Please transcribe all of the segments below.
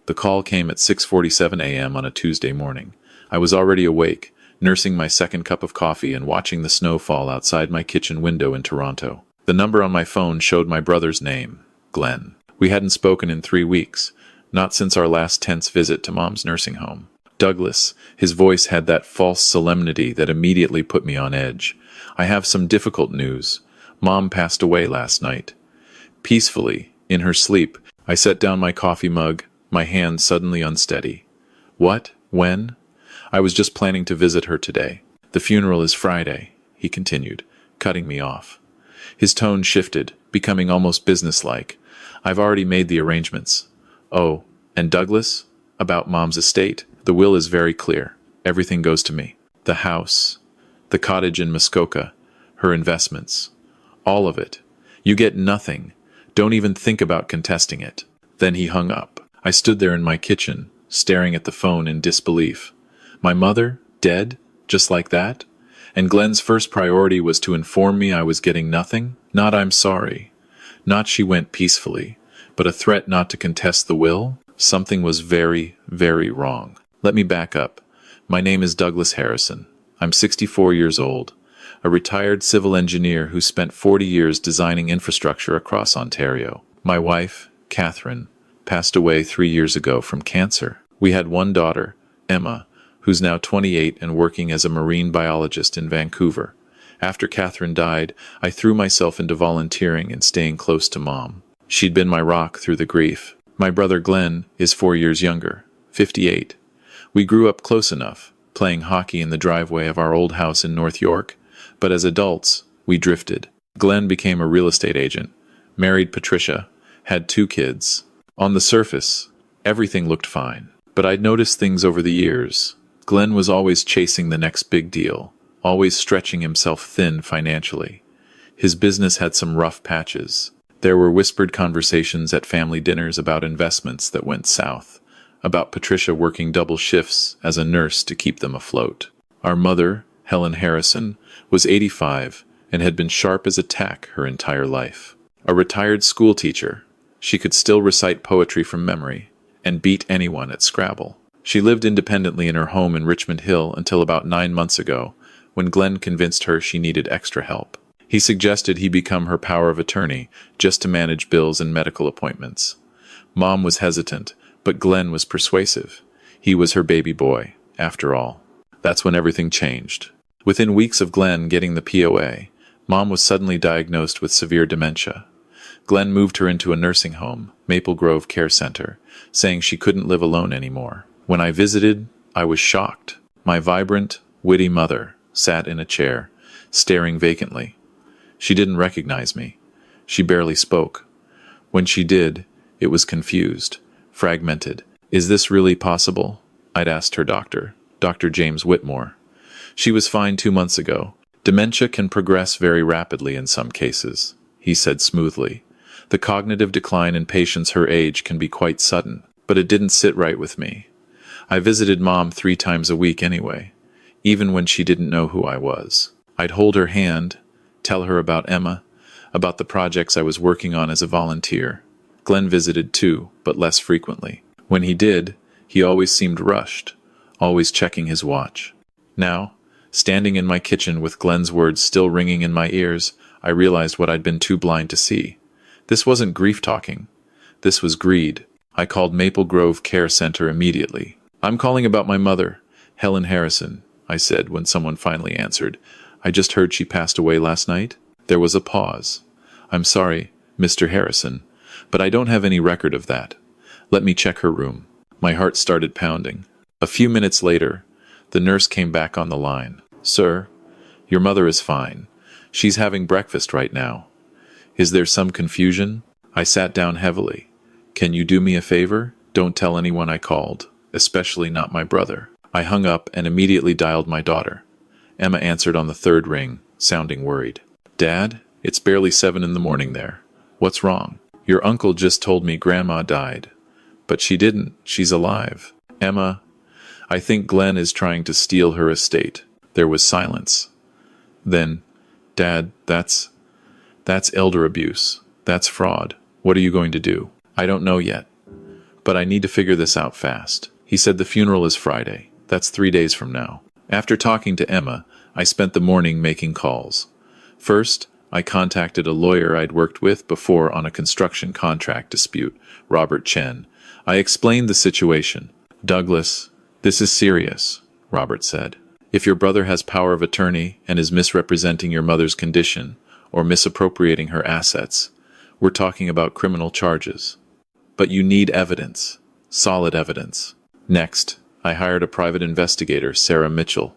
The call came at 6:47 a.m. on a Tuesday morning. I was already awake, nursing my second cup of coffee and watching the snow fall outside my kitchen window in Toronto. The number on my phone showed my brother's name, Glenn. We hadn't spoken in 3 weeks, not since our last tense visit to Mom's nursing home. Douglas, his voice had that false solemnity that immediately put me on edge. I have some difficult news. Mom passed away last night. Peacefully, in her sleep, I set down my coffee mug, my hand suddenly unsteady. What? When? I was just planning to visit her today. The funeral is Friday, he continued, cutting me off. His tone shifted, becoming almost businesslike. I've already made the arrangements. Oh, and Douglas? About Mom's estate? The will is very clear. Everything goes to me. The house, the cottage in Muskoka, her investments. All of it. You get nothing. Don't even think about contesting it. Then he hung up. I stood there in my kitchen, staring at the phone in disbelief. My mother? Dead? Just like that? And Glenn's first priority was to inform me I was getting nothing? Not I'm sorry. Not she went peacefully, but a threat not to contest the will? Something was very, very wrong. Let me back up. My name is Douglas Harrison. I'm 64 years old, a retired civil engineer who spent 40 years designing infrastructure across Ontario. My wife, Catherine, passed away 3 years ago from cancer. We had one daughter, Emma, who's now 28 and working as a marine biologist in Vancouver. After Catherine died, I threw myself into volunteering and staying close to Mom. She'd been my rock through the grief. My brother Glenn is 4 years younger, 58. We grew up close enough, playing hockey in the driveway of our old house in North York, but as adults, we drifted. Glenn became a real estate agent, married Patricia, had 2 kids. On the surface, everything looked fine, but I'd noticed things over the years. Glenn was always chasing the next big deal, always stretching himself thin financially. His business had some rough patches. There were whispered conversations at family dinners about investments that went south, about Patricia working double shifts as a nurse to keep them afloat. Our mother, Helen Harrison, was 85 and had been sharp as a tack her entire life. A retired school teacher, she could still recite poetry from memory and beat anyone at Scrabble. She lived independently in her home in Richmond Hill until about 9 months ago, when Glenn convinced her she needed extra help. He suggested he become her power of attorney just to manage bills and medical appointments. Mom was hesitant, but Glenn was persuasive. He was her baby boy, after all. That's when everything changed. Within weeks of Glenn getting the POA, Mom was suddenly diagnosed with severe dementia. Glenn moved her into a nursing home, Maple Grove Care Center, saying she couldn't live alone anymore. When I visited, I was shocked. My vibrant, witty mother sat in a chair, staring vacantly. She didn't recognize me. She barely spoke. When she did, it was confused, fragmented. Is this really possible? I'd asked her doctor, Dr. James Whitmore. She was fine 2 months ago. Dementia can progress very rapidly in some cases, he said smoothly. The cognitive decline in patients her age can be quite sudden, but it didn't sit right with me. I visited Mom 3 times a week anyway, even when she didn't know who I was. I'd hold her hand, tell her about Emma, about the projects I was working on as a volunteer. Glenn visited too, but less frequently. When he did, he always seemed rushed, always checking his watch. Now, standing in my kitchen with Glenn's words still ringing in my ears, I realized what I'd been too blind to see. This wasn't grief talking. This was greed. I called Maple Grove Care Center immediately. I'm calling about my mother, Helen Harrison, I said when someone finally answered. I just heard she passed away last night. There was a pause. I'm sorry, Mr. Harrison, but I don't have any record of that. Let me check her room. My heart started pounding. A few minutes later, the nurse came back on the line. Sir, your mother is fine. She's having breakfast right now. Is there some confusion? I sat down heavily. Can you do me a favor? Don't tell anyone I called, especially not my brother. I hung up and immediately dialed my daughter. Emma answered on the 3rd ring, sounding worried. Dad, it's barely 7 in the morning there. What's wrong? Your uncle just told me Grandma died. But she didn't. She's alive. Emma, I think Glenn is trying to steal her estate. There was silence. Then, Dad, that's elder abuse. That's fraud. What are you going to do? I don't know yet. But I need to figure this out fast. He said the funeral is Friday. That's 3 days from now. After talking to Emma, I spent the morning making calls. First, I contacted a lawyer I'd worked with before on a construction contract dispute, Robert Chen. I explained the situation. "Douglas, this is serious," Robert said. "If your brother has power of attorney and is misrepresenting your mother's condition or misappropriating her assets, we're talking about criminal charges. But you need evidence, solid evidence." Next, I hired a private investigator, Sarah Mitchell.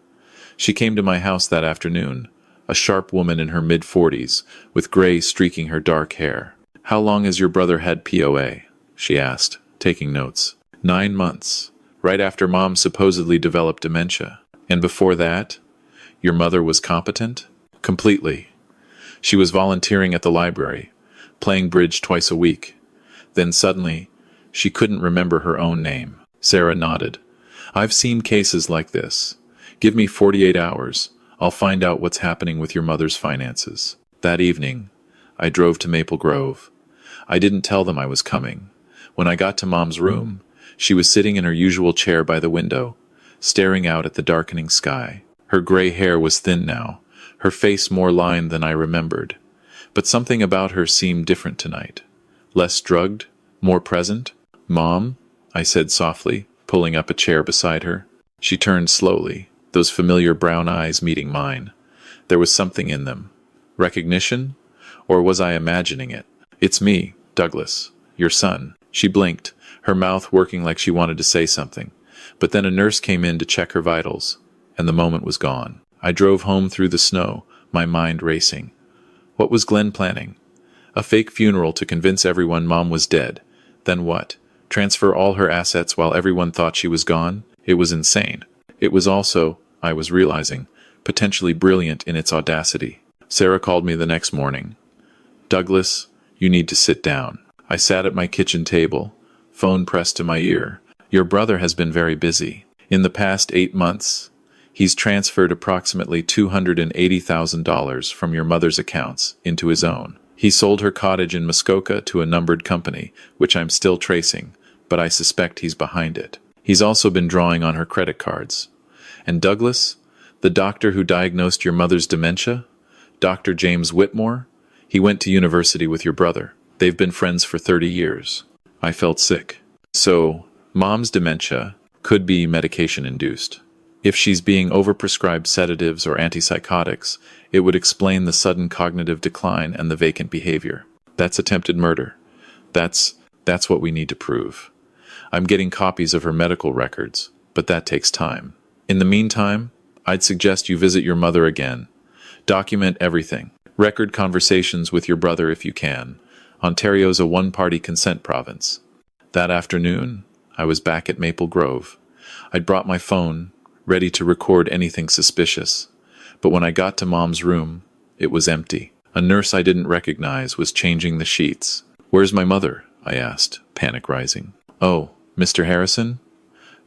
She came to my house that afternoon, a sharp woman in her mid-40s, with gray streaking her dark hair. "How long has your brother had POA?" she asked, taking notes. 9 months, right after Mom supposedly developed dementia. "And before that, your mother was competent?" "Completely. She was volunteering at the library, playing bridge twice a week. Then suddenly, she couldn't remember her own name." Sarah nodded. "I've seen cases like this. Give me 48 hours. I'll find out what's happening with your mother's finances." That evening, I drove to Maple Grove. I didn't tell them I was coming. When I got to Mom's room, she was sitting in her usual chair by the window, staring out at the darkening sky. Her gray hair was thin now, her face more lined than I remembered. But something about her seemed different tonight. Less drugged, more present. "Mom?" I said softly, pulling up a chair beside her. She turned slowly, those familiar brown eyes meeting mine. There was something in them. Recognition? Or was I imagining it? "It's me, Douglas, your son." She blinked, her mouth working like she wanted to say something. But then a nurse came in to check her vitals, and the moment was gone. I drove home through the snow, my mind racing. What was Glenn planning? A fake funeral to convince everyone Mom was dead. Then what? Transfer all her assets while everyone thought she was gone? It was insane. It was also, I was realizing, potentially brilliant in its audacity. Sarah called me the next morning. "Douglas, you need to sit down." I sat at my kitchen table, phone pressed to my ear. "Your brother has been very busy. In the past 8 months, he's transferred approximately $280,000 from your mother's accounts into his own. He sold her cottage in Muskoka to a numbered company, which I'm still tracing, but I suspect he's behind it. He's also been drawing on her credit cards. And Douglas, the doctor who diagnosed your mother's dementia, Dr. James Whitmore, he went to university with your brother. They've been friends for 30 years. I felt sick. So, Mom's dementia could be medication-induced. If she's being overprescribed sedatives or antipsychotics, it would explain the sudden cognitive decline and the vacant behavior. That's attempted murder. That's what we need to prove. I'm getting copies of her medical records, but that takes time. In the meantime, I'd suggest you visit your mother again. Document everything. Record conversations with your brother if you can. Ontario's a one-party consent province. That afternoon, I was back at Maple Grove. I'd brought my phone, ready to record anything suspicious. But when I got to Mom's room, it was empty. A nurse I didn't recognize was changing the sheets. "Where's my mother?" I asked, panic rising. "Oh, Mr. Harrison?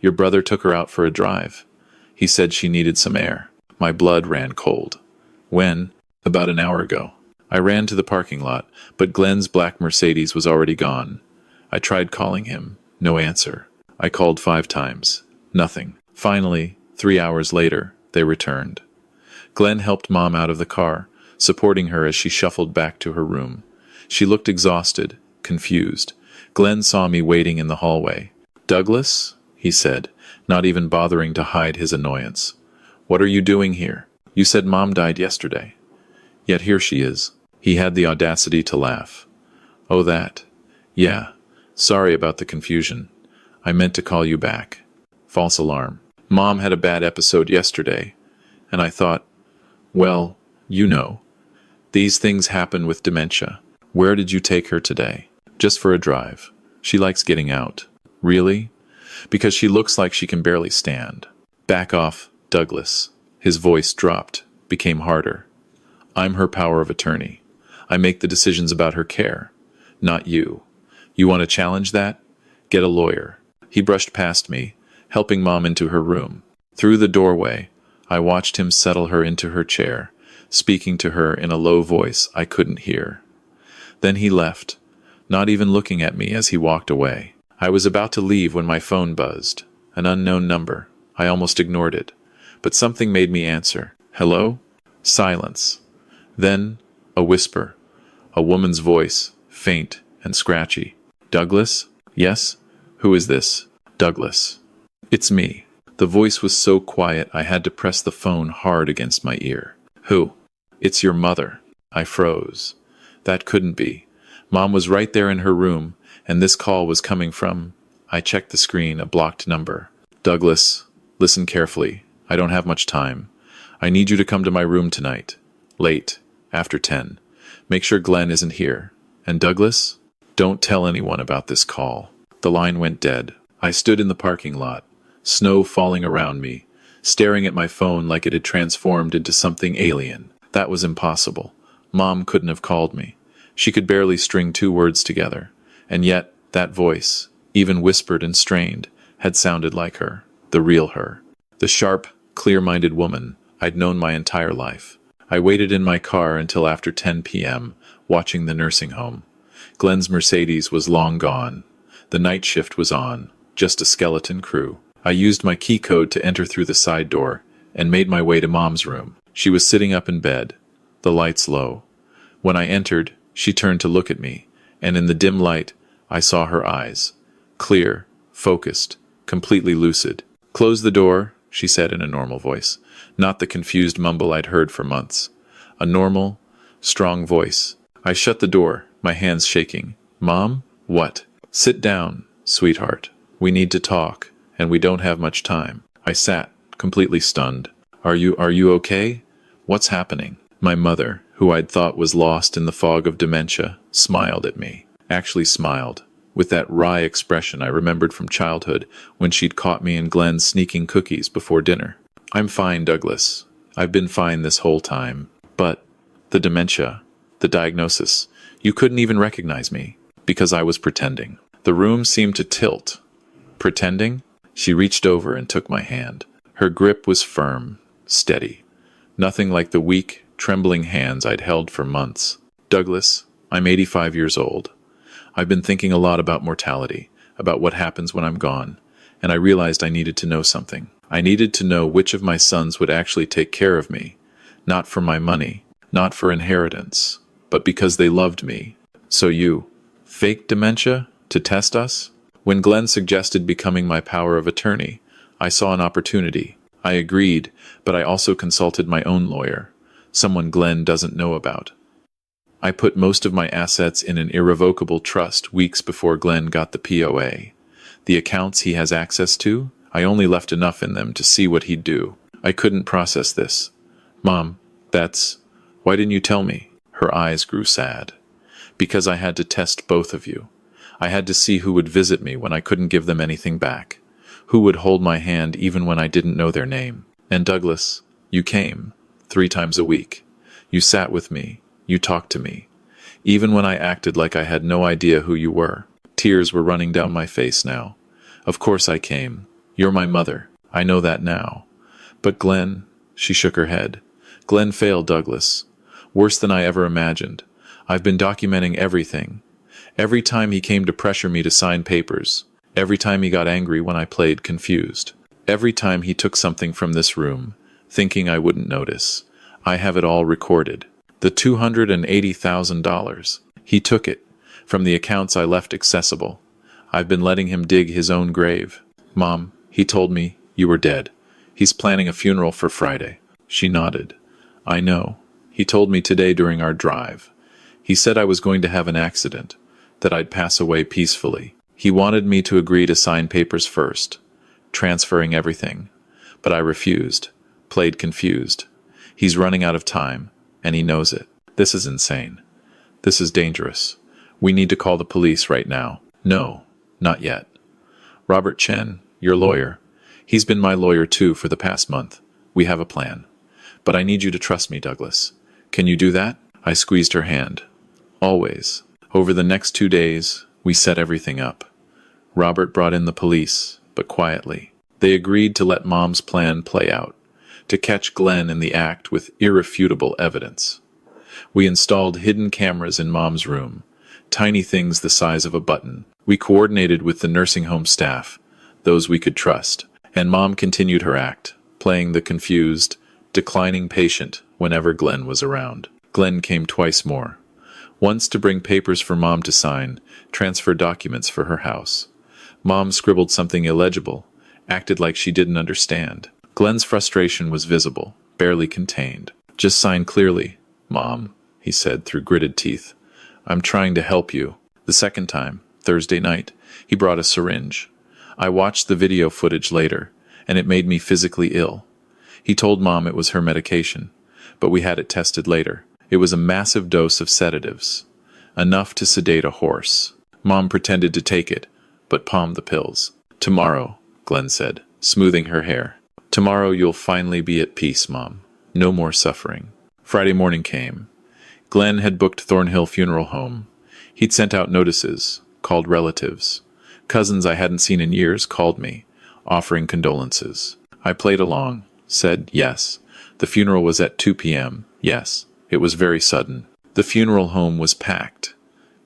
Your brother took her out for a drive. He said she needed some air." My blood ran cold. "When?" "About an hour ago." I ran to the parking lot, but Glenn's black Mercedes was already gone. I tried calling him. No answer. I called 5 times. Nothing. Finally, 3 hours later, they returned. Glenn helped Mom out of the car, supporting her as she shuffled back to her room. She looked exhausted, confused. Glenn saw me waiting in the hallway. "Douglas?" he said, not even bothering to hide his annoyance. "What are you doing here? You said Mom died yesterday. Yet here she is." He had the audacity to laugh. "Oh, that? Yeah. Sorry about the confusion. I meant to call you back. False alarm. Mom had a bad episode yesterday, and I thought, well, you know. These things happen with dementia. Where did you take her today?" "Just for a drive. She likes getting out." "Really?" "Because she looks like she can barely stand." "Back off, Douglas." His voice dropped, became harder. "I'm her power of attorney. I make the decisions about her care, not you. You want to challenge that? Get a lawyer." He brushed past me, helping Mom into her room. Through the doorway, I watched him settle her into her chair, speaking to her in a low voice I couldn't hear. Then he left, not even looking at me as he walked away. I was about to leave when my phone buzzed. An unknown number. I almost ignored it. But something made me answer. Hello? Silence. Then, a whisper. A woman's voice, faint and scratchy. Douglas? Yes? Who is this? Douglas. It's me. The voice was so quiet I had to press the phone hard against my ear. Who? It's your mother. I froze. That couldn't be. Mom was right there in her room, and this call was coming from... I checked the screen, a blocked number. Douglas, listen carefully. I don't have much time. I need you to come to my room tonight. Late. After 10. Make sure Glenn isn't here. And Douglas? Don't tell anyone about this call. The line went dead. I stood in the parking lot, snow falling around me, staring at my phone like it had transformed into something alien. That was impossible. Mom couldn't have called me. She could barely string 2 words together. And yet, that voice, even whispered and strained, had sounded like her. The real her. The sharp, clear-minded woman I'd known my entire life. I waited in my car until after 10 p.m., watching the nursing home. Glenn's Mercedes was long gone. The night shift was on, just a skeleton crew. I used my key code to enter through the side door and made my way to Mom's room. She was sitting up in bed, the lights low. When I entered, she turned to look at me, and in the dim light, I saw her eyes. Clear, focused, completely lucid. Close the door, she said in a normal voice. Not the confused mumble I'd heard for months. A normal, strong voice. I shut the door, my hands shaking. Mom? What? Sit down, sweetheart. We need to talk, and we don't have much time. I sat, completely stunned. Are you okay? What's happening? My mother, who I'd thought was lost in the fog of dementia, smiled at me. Actually smiled, with that wry expression I remembered from childhood when she'd caught me and Glenn sneaking cookies before dinner. I'm fine, Douglas. I've been fine this whole time. But the dementia, the diagnosis, you couldn't even recognize me, because I was pretending. The room seemed to tilt. Pretending? She reached over and took my hand. Her grip was firm, steady. Nothing like the weak, trembling hands I'd held for months. Douglas, I'm 85 years old. I've been thinking a lot about mortality, about what happens when I'm gone, and I realized I needed to know something. I needed to know which of my sons would actually take care of me, not for my money, not for inheritance, but because they loved me. So you, fake dementia, to test us? When Glenn suggested becoming my power of attorney, I saw an opportunity. I agreed, but I also consulted my own lawyer, someone Glenn doesn't know about. I put most of my assets in an irrevocable trust weeks before Glenn got the POA. The accounts he has access to, I only left enough in them to see what he'd do. I couldn't process this. Mom, why didn't you tell me? Her eyes grew sad. Because I had to test both of you. I had to see who would visit me when I couldn't give them anything back. Who would hold my hand even when I didn't know their name. And Douglas, you came, 3 times a week. You sat with me. You talked to me. Even when I acted like I had no idea who you were. Tears were running down my face now. Of course I came. You're my mother. I know that now. But Glenn, she shook her head. Glenn failed Douglas. Worse than I ever imagined. I've been documenting everything. Every time he came to pressure me to sign papers. Every time he got angry when I played confused. Every time he took something from this room, thinking I wouldn't notice. I have it all recorded. The $280,000. He took it, from the accounts I left accessible. I've been letting him dig his own grave. Mom, he told me you were dead. He's planning a funeral for Friday. She nodded. I know. He told me today during our drive. He said I was going to have an accident, that I'd pass away peacefully. He wanted me to agree to sign papers first, transferring everything. But I refused, played confused. He's running out of time, and he knows it. This is insane. This is dangerous. We need to call the police right now. No, not yet. Robert Chen, your lawyer. He's been my lawyer too for the past month. We have a plan. But I need you to trust me, Douglas. Can you do that? I squeezed her hand. Always. Over the next 2 days, we set everything up. Robert brought in the police, but quietly. They agreed to let Mom's plan play out, to catch Glenn in the act with irrefutable evidence. We installed hidden cameras in Mom's room, tiny things the size of a button. We coordinated with the nursing home staff, those we could trust, and Mom continued her act, playing the confused, declining patient whenever Glenn was around. Glenn came twice more. Once to bring papers for Mom to sign, transfer documents for her house. Mom scribbled something illegible, acted like she didn't understand. Glenn's frustration was visible, barely contained. "Just sign clearly, Mom," he said through gritted teeth. "I'm trying to help you." The second time, Thursday night, he brought a syringe. I watched the video footage later, and it made me physically ill. He told Mom it was her medication, but we had it tested later. It was a massive dose of sedatives, enough to sedate a horse. Mom pretended to take it, but palmed the pills. "Tomorrow," Glenn said, smoothing her hair. "Tomorrow you'll finally be at peace, Mom. No more suffering." Friday morning came. Glenn had booked Thornhill Funeral Home. He'd sent out notices, called relatives. Cousins I hadn't seen in years called me, offering condolences. I played along, said yes. The funeral was at 2 p.m. Yes, it was very sudden. The funeral home was packed.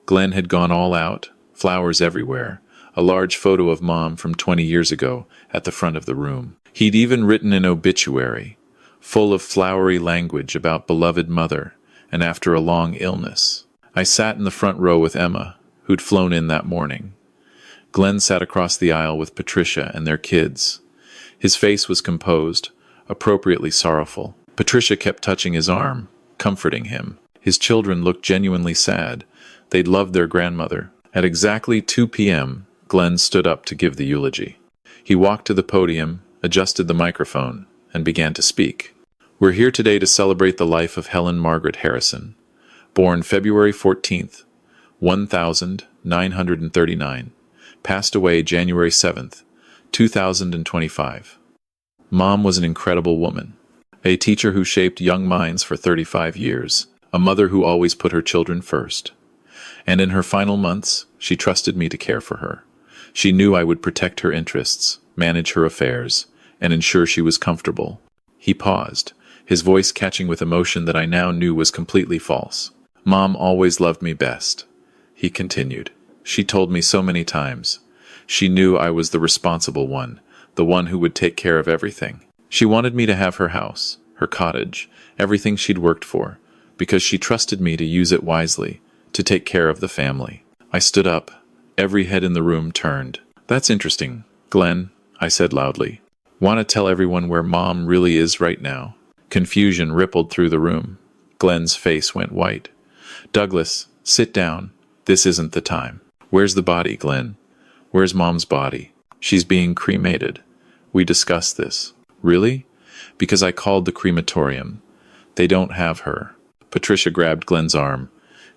Glenn had gone all out, flowers everywhere, a large photo of Mom from 20 years ago at the front of the room. He'd even written an obituary, full of flowery language about beloved mother, and after a long illness. I sat in the front row with Emma, who'd flown in that morning. Glenn sat across the aisle with Patricia and their kids. His face was composed, appropriately sorrowful. Patricia kept touching his arm, comforting him. His children looked genuinely sad. They'd loved their grandmother. At exactly 2 p.m., Glenn stood up to give the eulogy. He walked to the podium, adjusted the microphone, and began to speak. "We're here today to celebrate the life of Helen Margaret Harrison, born February 14th, 1939, passed away January 7th, 2025. Mom was an incredible woman, a teacher who shaped young minds for 35 years, a mother who always put her children first. And in her final months, she trusted me to care for her. She knew I would protect her interests, manage her affairs, and ensure she was comfortable." He paused, his voice catching with emotion that I now knew was completely false. "Mom always loved me best," he continued. "She told me so many times. She knew I was the responsible one, the one who would take care of everything. She wanted me to have her house, her cottage, everything she'd worked for, because she trusted me to use it wisely, to take care of the family." I stood up. Every head in the room turned. "That's interesting, Glenn," I said loudly. "Want to tell everyone where Mom really is right now?" Confusion rippled through the room. Glenn's face went white. "Douglas, sit down. This isn't the time." "Where's the body, Glenn? Where's Mom's body?" "She's being cremated. We discussed this." "Really?" "Because I called the crematorium. They don't have her." Patricia grabbed Glenn's arm.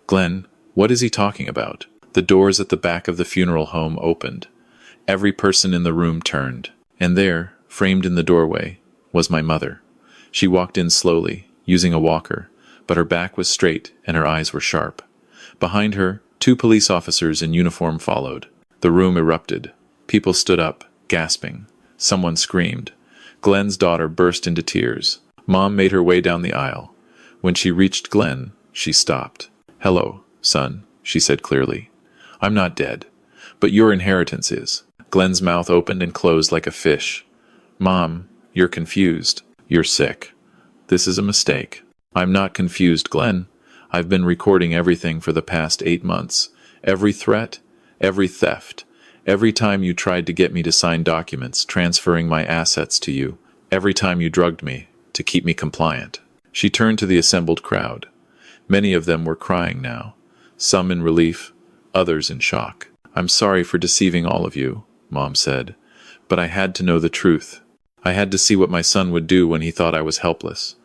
"Glenn, what is he talking about?" The doors at the back of the funeral home opened. Every person in the room turned. And there, framed in the doorway, was my mother. She walked in slowly, using a walker, but her back was straight and her eyes were sharp. Behind her, 2 police officers in uniform followed. The room erupted. People stood up, gasping. Someone screamed. Glenn's daughter burst into tears. Mom made her way down the aisle. When she reached Glenn, she stopped. "Hello, son," she said clearly. "I'm not dead, but your inheritance is." Glenn's mouth opened and closed like a fish. "Mom, you're confused. You're sick. This is a mistake." "I'm not confused, Glenn. I've been recording everything for the past 8 months. Every threat, every theft, every time you tried to get me to sign documents transferring my assets to you, every time you drugged me to keep me compliant." She turned to the assembled crowd. Many of them were crying now, some in relief, others in shock. "I'm sorry for deceiving all of you," Mom said, "but I had to know the truth. I had to see what my son would do when he thought I was helpless,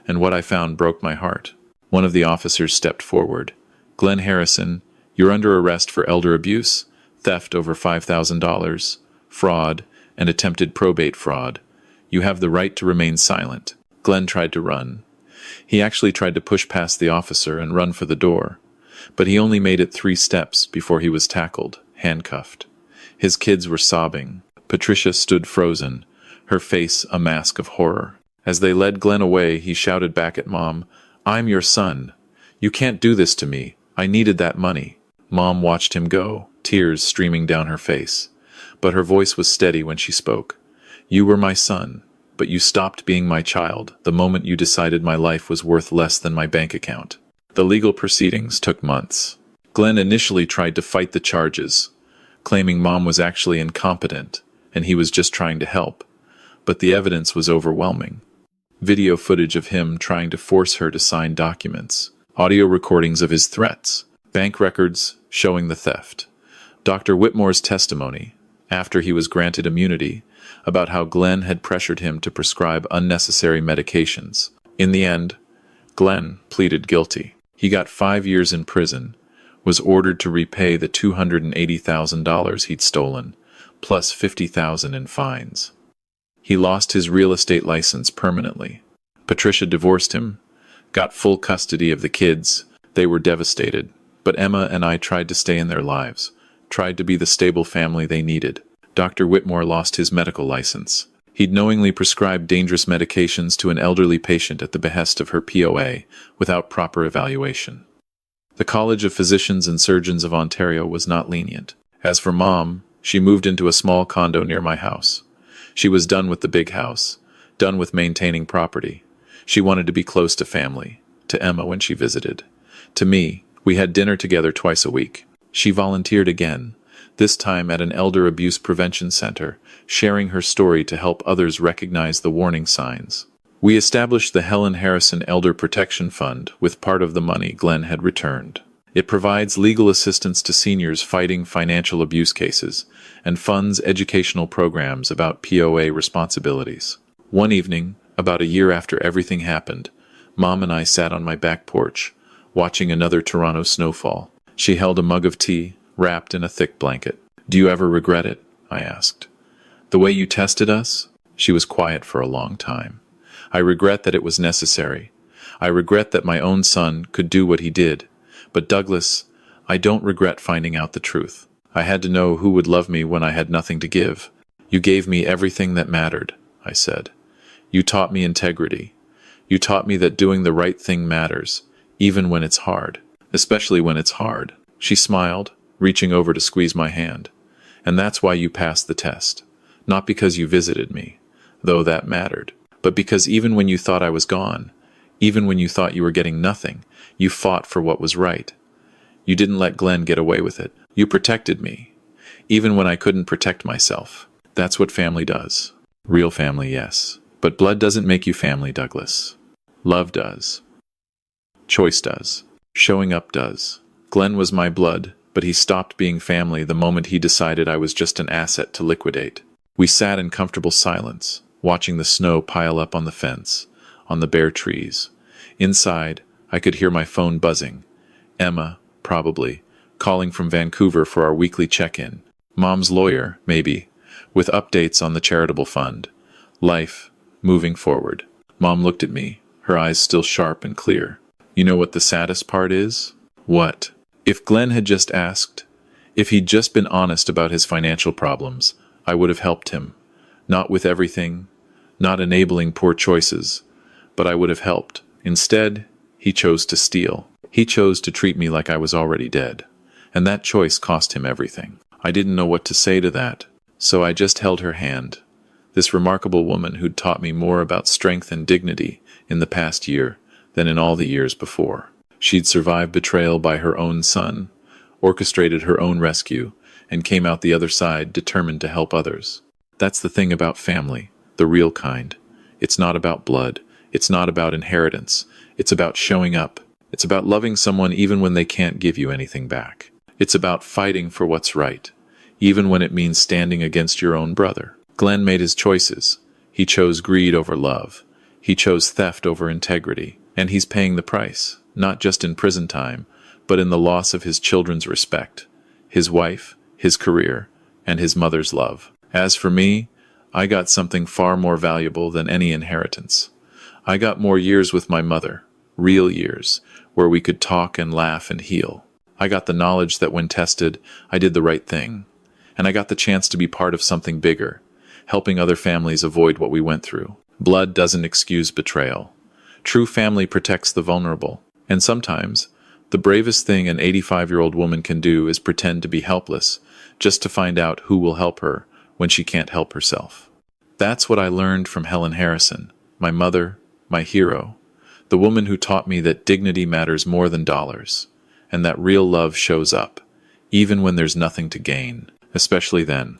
and what I found broke my heart." One of the officers stepped forward. "Glenn Harrison, you're under arrest for elder abuse, theft over $5,000, fraud, and attempted probate fraud. You have the right to remain silent." Glenn tried to run. He actually tried to push past the officer and run for the door, but he only made it 3 steps before he was tackled, handcuffed. His kids were sobbing. Patricia stood frozen, her face a mask of horror. As they led Glenn away, he shouted back at Mom, "I'm your son. You can't do this to me. I needed that money." Mom watched him go, tears streaming down her face. But her voice was steady when she spoke. You were my son, but you stopped being my child the moment you decided my life was worth less than my bank account. The legal proceedings took months. Glenn initially tried to fight the charges, claiming Mom was actually incompetent and he was just trying to help. But the evidence was overwhelming. Video footage of him trying to force her to sign documents, audio recordings of his threats, bank records showing the theft, Dr. Whitmore's testimony, after he was granted immunity, about how Glenn had pressured him to prescribe unnecessary medications. In the end, Glenn pleaded guilty. He got 5 years in prison, was ordered to repay the $280,000 he'd stolen, plus $50,000 in fines. He lost his real estate license permanently. Patricia divorced him, got full custody of the kids. They were devastated, but Emma and I tried to stay in their lives, tried to be the stable family they needed. Dr. Whitmore lost his medical license. He'd knowingly prescribed dangerous medications to an elderly patient at the behest of her POA without proper evaluation. The College of Physicians and Surgeons of Ontario was not lenient. As for Mom, she moved into a small condo near my house. She was done with the big house, done with maintaining property. She wanted to be close to family, to Emma when she visited. To me, we had dinner together twice a week. She volunteered again, this time at an elder abuse prevention center, sharing her story to help others recognize the warning signs. We established the Helen Harrison Elder Protection Fund with part of the money Glenn had returned. It provides legal assistance to seniors fighting financial abuse cases and funds educational programs about POA responsibilities. One evening, about a year after everything happened, Mom and I sat on my back porch, watching another Toronto snowfall. She held a mug of tea, wrapped in a thick blanket. Do you ever regret it? I asked. The way you tested us? She was quiet for a long time. I regret that it was necessary. I regret that my own son could do what he did. But Douglas, I don't regret finding out the truth. I had to know who would love me when I had nothing to give. You gave me everything that mattered, I said. You taught me integrity. You taught me that doing the right thing matters, even when it's hard, especially when it's hard. She smiled, reaching over to squeeze my hand. And that's why you passed the test. Not because you visited me, though that mattered, but because even when you thought I was gone, even when you thought you were getting nothing, you fought for what was right. You didn't let Glenn get away with it. You protected me, even when I couldn't protect myself. That's what family does. Real family, yes. But blood doesn't make you family, Douglas. Love does. Choice does. Showing up does. Glenn was my blood, but he stopped being family the moment he decided I was just an asset to liquidate. We sat in comfortable silence, watching the snow pile up on the fence, on the bare trees. Inside, I could hear my phone buzzing. Emma, probably, calling from Vancouver for our weekly check-in. Mom's lawyer, maybe, with updates on the charitable fund. Life, moving forward. Mom looked at me, her eyes still sharp and clear. You know what the saddest part is? What? If Glenn had just asked, if he'd just been honest about his financial problems, I would have helped him. Not with everything, not enabling poor choices, but I would have helped. Instead, he chose to steal. He chose to treat me like I was already dead. And that choice cost him everything. I didn't know what to say to that, so I just held her hand. This remarkable woman who'd taught me more about strength and dignity in the past year than in all the years before. She'd survived betrayal by her own son, orchestrated her own rescue, and came out the other side determined to help others. That's the thing about family, the real kind. It's not about blood. It's not about inheritance. It's about showing up. It's about loving someone even when they can't give you anything back. It's about fighting for what's right, even when it means standing against your own brother. Glenn made his choices. He chose greed over love. He chose theft over integrity. And he's paying the price, not just in prison time, but in the loss of his children's respect, his wife, his career, and his mother's love. As for me, I got something far more valuable than any inheritance. I got more years with my mother, real years, where we could talk and laugh and heal. I got the knowledge that when tested, I did the right thing. And I got the chance to be part of something bigger, helping other families avoid what we went through. Blood doesn't excuse betrayal. True family protects the vulnerable. And sometimes, The bravest thing an 85-year-old woman can do is pretend to be helpless, just to find out who will help her when she can't help herself. That's what I learned from Helen Harrison, my mother, my hero, the woman who taught me that dignity matters more than dollars, and that real love shows up, even when there's nothing to gain, especially then,